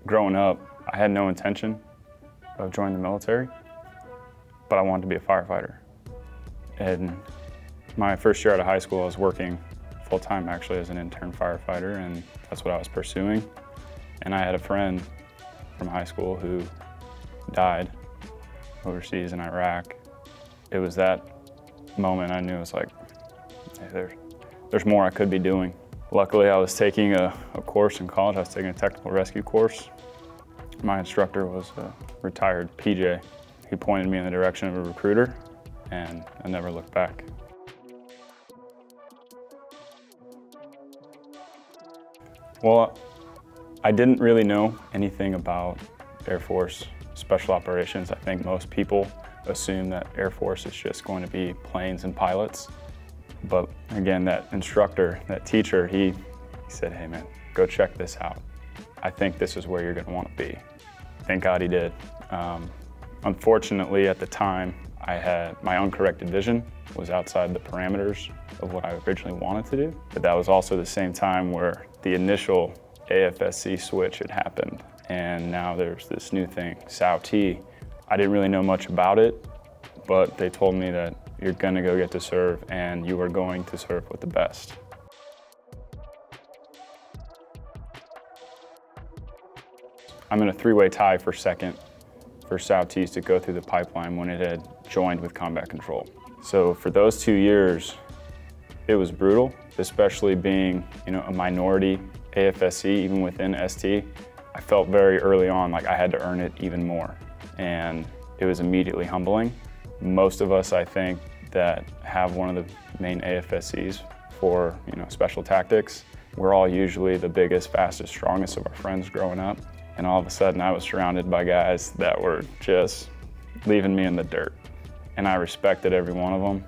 Growing up, I had no intention of joining the military, but I wanted to be a firefighter. And my first year out of high school, I was working full-time actually as an intern firefighter, and that's what I was pursuing. And I had a friend from high school who died overseas in Iraq. It was that moment I knew it was like, hey, there's more I could be doing. Luckily, I was taking a course in college. I was taking a technical rescue course. My instructor was a retired PJ. He pointed me in the direction of a recruiter, and I never looked back. Well, I didn't really know anything about Air Force Special Operations. I think most people assume that Air Force is just going to be planes and pilots. But again, that instructor, that teacher, he said, hey man, go check this out. I think this is where you're gonna want to be. Thank God he did. Unfortunately, at the time, I had my uncorrected vision was outside the parameters of what I originally wanted to do. But that was also the same time where the initial AFSC switch had happened. And now there's this new thing, SAU-T. I didn't really know much about it, but they told me that you're gonna go get to serve and you are going to serve with the best. I'm in a three-way tie for second for SAU-Ts to go through the pipeline when it had joined with combat control. So for those 2 years, it was brutal, especially being a minority AFSC, even within ST. I felt very early on like I had to earn it even more, and it was immediately humbling. Most of us, I think, that have one of the main AFSCs for special tactics, we're all usually the biggest, fastest, strongest of our friends growing up. And all of a sudden I was surrounded by guys that were just leaving me in the dirt. And I respected every one of them.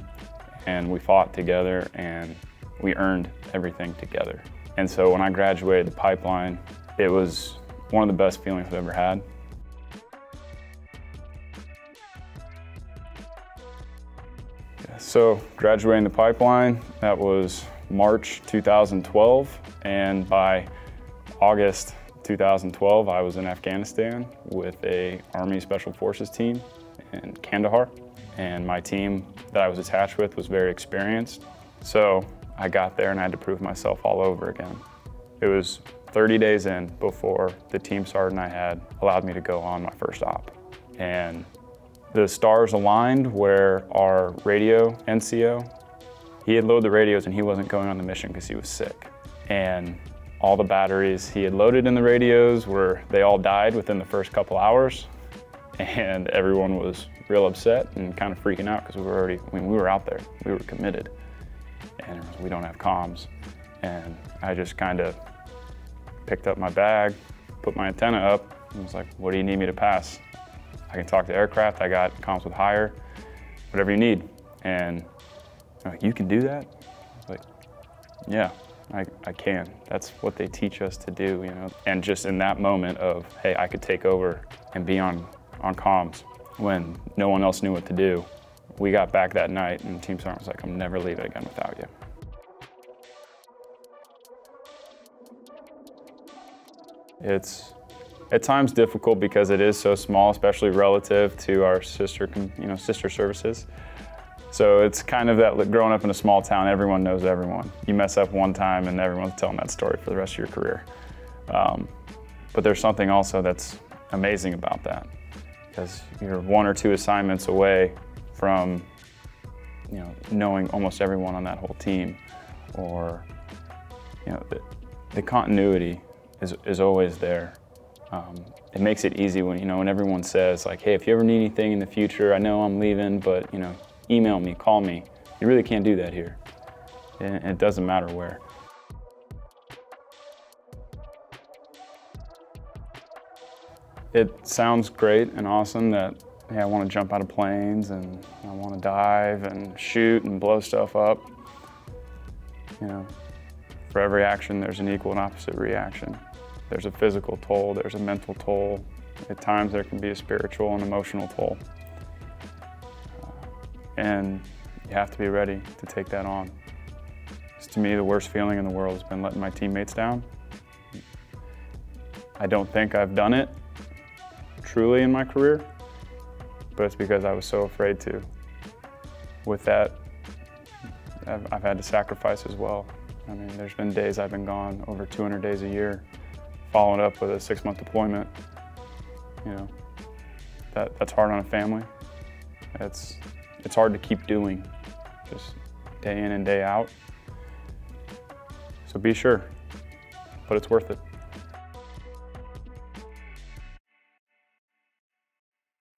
And we fought together and we earned everything together. And so when I graduated the pipeline, it was one of the best feelings I've ever had. So graduating the pipeline, that was March 2012, and by August 2012, I was in Afghanistan with a Army Special Forces team in Kandahar, and my team that I was attached with was very experienced. So I got there and I had to prove myself all over again. It was 30 days in before the team sergeant I had allowed me to go on my first op. And the stars aligned where our radio NCO, he had loaded the radios and he wasn't going on the mission because he was sick. And all the batteries he had loaded in the radios they all died within the first couple hours. And everyone was real upset and kind of freaking out because we were out there, we were committed. And we don't have comms. And I just kind of picked up my bag, put my antenna up, and was like, what do you need me to pass? I can talk to aircraft, I got comms with higher, whatever you need. And I'm like, you can do that? I was like, yeah, I can. That's what they teach us to do, And just in that moment of, hey, I could take over and be on comms when no one else knew what to do. We got back that night and Team Sergeant was like, I'm never leaving again without you. It's at times difficult because it is so small, especially relative to our sister services. So it's kind of that growing up in a small town, everyone knows everyone. You mess up one time and everyone's telling that story for the rest of your career. But there's something also that's amazing about that, because you're 1 or 2 assignments away from knowing almost everyone on that whole team, or the continuity is always there. It makes it easy when when everyone says like, hey, if you ever need anything in the future, I know I'm leaving, but email me, call me. You really can't do that here. And it doesn't matter where. It sounds great and awesome that, hey, I want to jump out of planes and I want to dive and shoot and blow stuff up. For every action, there's an equal and opposite reaction. There's a physical toll, there's a mental toll. At times there can be a spiritual and emotional toll. And you have to be ready to take that on. To me, the worst feeling in the world has been letting my teammates down. I don't think I've done it truly in my career, but it's because I was so afraid to. With that, I've had to sacrifice as well. I mean, there's been days I've been gone over 200 days a year, following up with a 6-month deployment. You know, that's hard on a family. It's hard to keep doing, just day in and day out. So be sure, but it's worth it.